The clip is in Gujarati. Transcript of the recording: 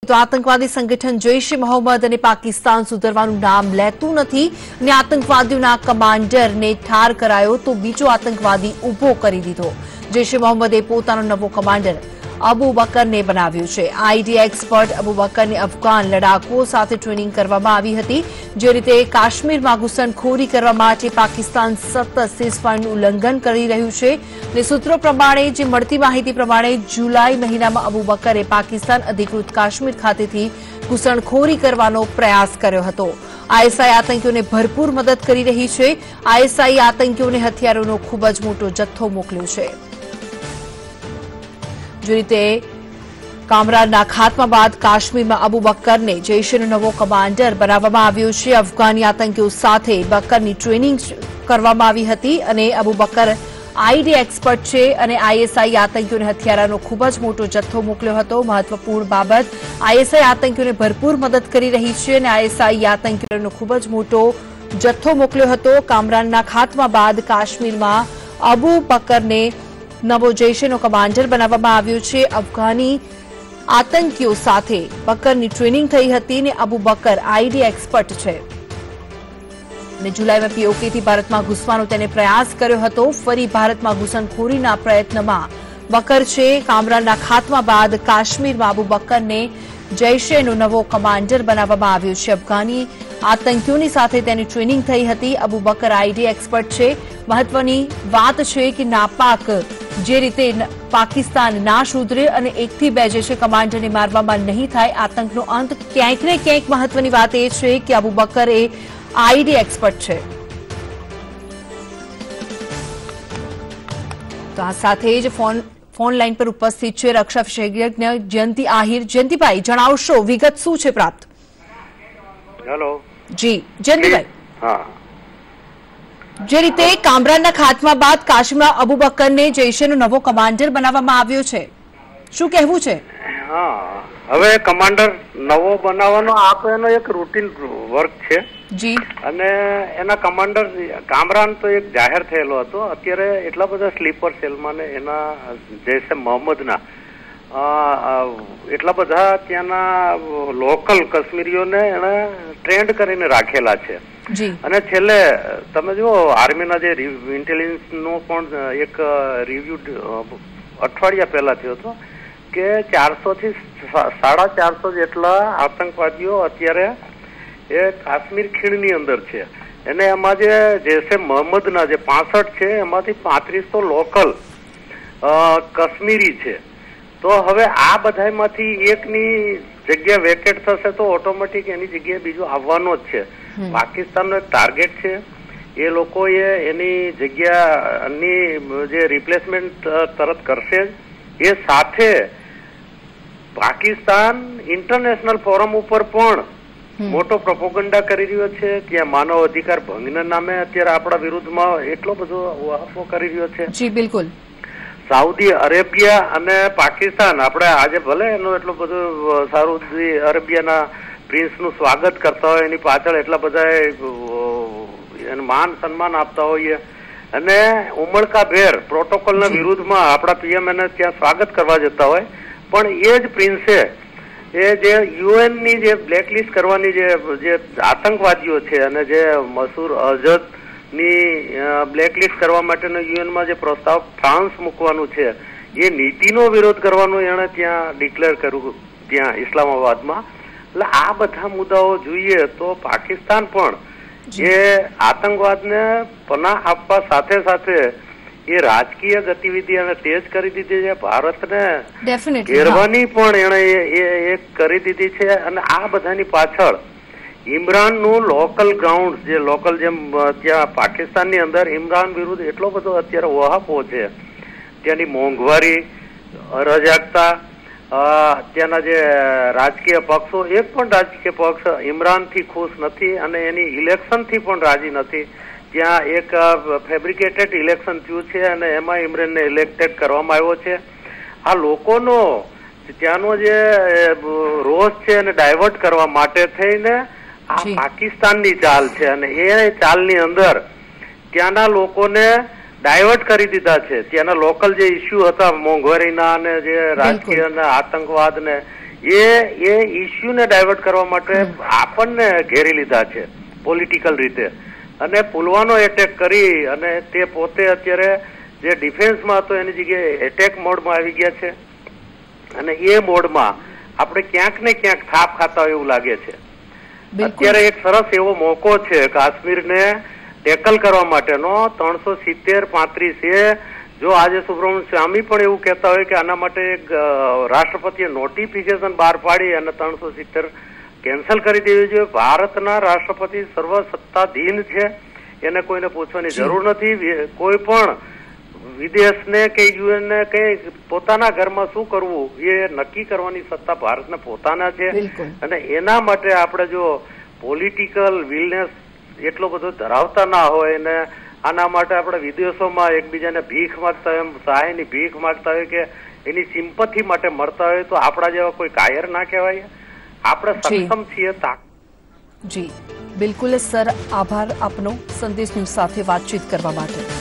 તો આતંકવાદી સંગઠન જૈશ એ મોહમ્મદ અને પાકિસ્તાન સુધરવાનું નામ લેતું નથી અને આતંકવાદીઓના કમાન્ડરને ઠાર કરાયો તો બીજો આતંકવાદી ઊભો કરી દીધો। જૈશ એ મોહમ્મદે પોતાનો નવો કમાન્ડર અબુ બકરને બનાવ્યો છે। આઈડી એક્સપર્ટ અબુ બકરને અફઘાન લડાકુઓ સાથે ટ્રેનિંગ કરવામાં આવી હતી। જે રીતે કાશ્મીરમાં ઘૂસણખોરી કરવા માટે પાકિસ્તાન સતત સીઝફાયરનું ઉલ્લંઘન કરી રહ્યું છે અને સૂત્રો પ્રમાણે જે મળતી માહિતી પ્રમાણે જુલાઈ મહિનામાં અબુ બકરે પાકિસ્તાન અધિકૃત કાશ્મીર ખાતેથી ઘૂસણખોરી કરવાનો પ્રયાસ કર્યો હતો। આઈએસઆઈ આતંકીઓને ભરપૂર મદદ કરી રહી છે। આઈએસઆઈ આતંકીઓને હથિયારોનો ખૂબ જ મોટો જથ્થો મોકલ્યો છે। જે રીતે કામરાનના ખાત્મા બાદ કાશ્મીરમાં અબુ બકરને જૈશનો નવો કમાન્ડર બનાવવામાં આવ્યો છે। અફઘાની આતંકીઓ સાથે બકરની ટ્રેનિંગ કરવામાં આવી હતી અને અબુ બકર આઈડી એક્સપર્ટ છે અને આઈએસઆઈ આતંકીઓને હથિયારોનો ખૂબ જ મોટો જથ્થો મોકલ્યો હતો। મહત્વપૂર્ણ બાબત, આઈએસઆઈ આતંકીઓને ભરપૂર મદદ કરી રહી છે અને આઈએસઆઈ આતંકીઓનો ખૂબ જ મોટો જથ્થો મોકલ્યો હતો। કામરાનના ખાત્મા બાદ કાશ્મીરમાં અબુ બકરને નવો જૈશનો કમાન્ડર બનાવવામાં આવ્યો છે। અફઘાની આતંકીઓ સાથે બકરની ટ્રેનિંગ થઈ હતી અને અબુ બકર આઈડી એક્સપર્ટ છે અને જુલાઈમાં પીઓકેથી ભારતમાં ઘૂસવાનો તેને પ્રયાસ કર્યો હતો। ફરી ભારતમાં ઘૂસણખોરીના પ્રયત્નમાં બકર છે। કામરાનના ખાત્મા બાદ કાશ્મીરમાં અબુ બકરને જૈશનો નવો કમાન્ડર બનાવવામાં આવ્યો છે। અફઘાની આતંકીઓની સાથે તેની ટ્રેનિંગ થઈ હતી। અબુ બકર આઈડી એક્સપર્ટ છે। મહત્વની વાત છે કે નાપાક જે રીતે પાકિસ્તાન ના સુધરે અને એકથી બે જૈશ કમાન્ડરને મારવામાં નહીં થાય, આતંકનો અંત ક્યાંક ને ક્યાંક મહત્વની વાત એ છે કે અબુ બકર એ આઈડી એક્સપર્ટ છે। તો આ સાથે જ ફોન લાઈન પર ઉપસ્થિત છે રક્ષા વિશેષજ્ઞ જયંતિ આહિર। જયંતિભાઈ, જણાવશો વિગત શું છે પ્રાપ્ત? હેલો જી જયંતિભાઈ, હા, જે રીતે કામરાનના ખાત્મા બાદ કાશ્મીરમાં અબુ બકરને જૈશનો નવો કમાન્ડર બનાવવામાં આવ્યો છે, શું કહેવું છે? હા, હવે કમાન્ડર નવો બનાવવાનો આ તો એનો એક રૂટીન વર્ક છે જી, અને એના કમાન્ડર કામરાન તો એક જાહેર થયેલો હતો। અત્યારે એટલા બધા સ્લીપર સેલમાં ને એના જૈશ મોહમ્મદના એટલા બધા ત્યાંના લોકલ કાશ્મીરીઓને એને ટ્રેન્ડ કરીને રાખેલા છે અને છેલ્લે તમે જુઓ આર્મીના જે ઇન્ટેલિજન્સ નો પણ એક રિવ્યુ અઠવાડિયા પહેલા થયો હતો કે 400 થી 450 જેટલા આતંકવાદીઓ અત્યારે એ કાશ્મીર ખીણની અંદર છે અને એમાં જે જૈશ મોહમ્મદના જે 65 છે એમાંથી 35 તો લોકલ કાશ્મીરી છે। તો હવે આ બધામાંથી એકની જગ્યા વેકેટ થશે તો ઓટોમેટિક એની જગ્યાએ બીજો આવવાનો જ છે। પાકિસ્તાનનો એક ટાર્ગેટ છે, એ લોકોએ એની જગ્યાની જે રિપ્લેસમેન્ટ તરત કરશે જ। એ સાથે પાકિસ્તાન ઇન્ટરનેશનલ ફોરમ ઉપર પણ મોટો પ્રોપોગન્ડા કરી રહ્યો છે। ત્યાં માનવ અધિકાર ભંગના નામે અત્યારે આપણા વિરુદ્ધમાં એટલો બધો વહાપો કરી રહ્યો છે। જી બિલકુલ। સાઉદી અરેબિયા અને પાકિસ્તાન આપણે આજે ભલે એનું એટલું બધું સાઉદી અરેબિયાના પ્રિન્સનું સ્વાગત કરતા હોય, એની પાછળ એટલા બધા એને માન સન્માન આપતા હોઈએ અને ઉમળકાભેર પ્રોટોકોલના વિરુદ્ધમાં આપણા પીએમ એને ત્યાં સ્વાગત કરવા જતા હોય, પણ એ જ પ્રિન્સે એ જે યુએનની જે બ્લેકલિસ્ટ કરવાની જે આતંકવાદીઓ છે અને જે મસૂર અઝહર ની બ્લેકલિસ્ટ કરવા માટેનો યુએનમાં જે પ્રસ્તાવ ફ્રાન્સ મૂકવાનું છે એ નીતિનો વિરોધ કરવાનું એણે ત્યાં ડિક્લેર કર્યું ત્યાં ઇસ્લામાબાદમાં। એટલે આ બધા મુદ્દાઓ જોઈએ તો પાકિસ્તાન પણ એ આતંકવાદને પનાહ આપવા સાથે સાથે એ રાજકીય ગતિવિધિ એને તેજ કરી દીધી છે। ભારતને ઘેરવાની પણ એણે એ કરી દીધી છે અને આ બધાની પાછળ ઇમરાનનું લોકલ ગ્રાઉન્ડ જે લોકલ જેમ ત્યાં પાકિસ્તાનની અંદર ઇમરાન વિરુદ્ધ એટલો બધો અત્યારે વહાપો છે। ત્યાંની મોંઘવારી, અરાજકતા, ત્યાંના જે રાજકીય પક્ષો, એક પણ રાજકીય પક્ષ ઇમરાનથી ખુશ નથી અને એની ઇલેક્શનથી પણ રાજી નથી। ત્યાં એક ફેબ્રિકેટેડ ઇલેક્શન થયું છે અને એમાં ઇમરાનને ઇલેક્ટેડ કરવામાં આવ્યો છે। આ લોકોનો ત્યાંનો જે રોષ છે એને ડાયવર્ટ કરવા માટે થઈને આ પાકિસ્તાનની ચાલ છે અને એ ચાલની અંદર ત્યાંના લોકોને ડાયવર્ટ કરી દીધા છે। ત્યાંના લોકલ જે ઇસ્યુ હતા મોંઘવારીના અને જે રાજકીય અને આતંકવાદ ને એ ઇસ્યુને ડાયવર્ટ કરવા માટે આપણને ઘેરી લીધા છે પોલિટિકલ રીતે, અને પુલવાનો એટેક કરી અને તે પોતે અત્યારે જે ડિફેન્સમાં હતો એની જગ્યાએ એટેક મોડમાં આવી ગયા છે, અને એ મોડમાં આપણે ક્યાંક ને ક્યાંક થાપ ખાતા હોય એવું લાગે છે. અત્યારે એક સરસ એવો મોકો છે કાશ્મીરને ટેકલ કરવા માટેનો. 370-35 જો આજે સુબ્રમણ્યમ સ્વામી પણ એવું કહેતા હોય કે આના માટે એક રાષ્ટ્રપતિએ નોટિફિકેશન બહાર પાડી અને 370 કેન્સલ કરી દેવી જોઈએ. ભારતના રાષ્ટ્રપતિ સર્વસત્તાધીન છે, એને કોઈને પૂછવાની જરૂર નથી. કોઈ પણ વિદેશને કે યુએનને કે પોતાના ઘરમાં શું કરવું એ નક્કી કરવાની સત્તા ભારતને પોતાના છે, અને એના માટે આપણે જો પોલિટિકલ વિલનેસ એટલો બધો ધરાવતા ના હોય ને આના માટે આપણે વિદેશોમાં એકબીજાને ભીખ માંગતા હોય, સહાયની ભીખ માંગતા હોય કે એની સિમ્પથી માટે મળતા હોય, તો આપણા જેવા કોઈ કાયર ના કહેવાય. આપણે સક્ષમ છીએ. જી બિલકુલ સર, આભાર આપનો સંદેશ ન્યૂઝ સાથે વાતચીત કરવા માટે.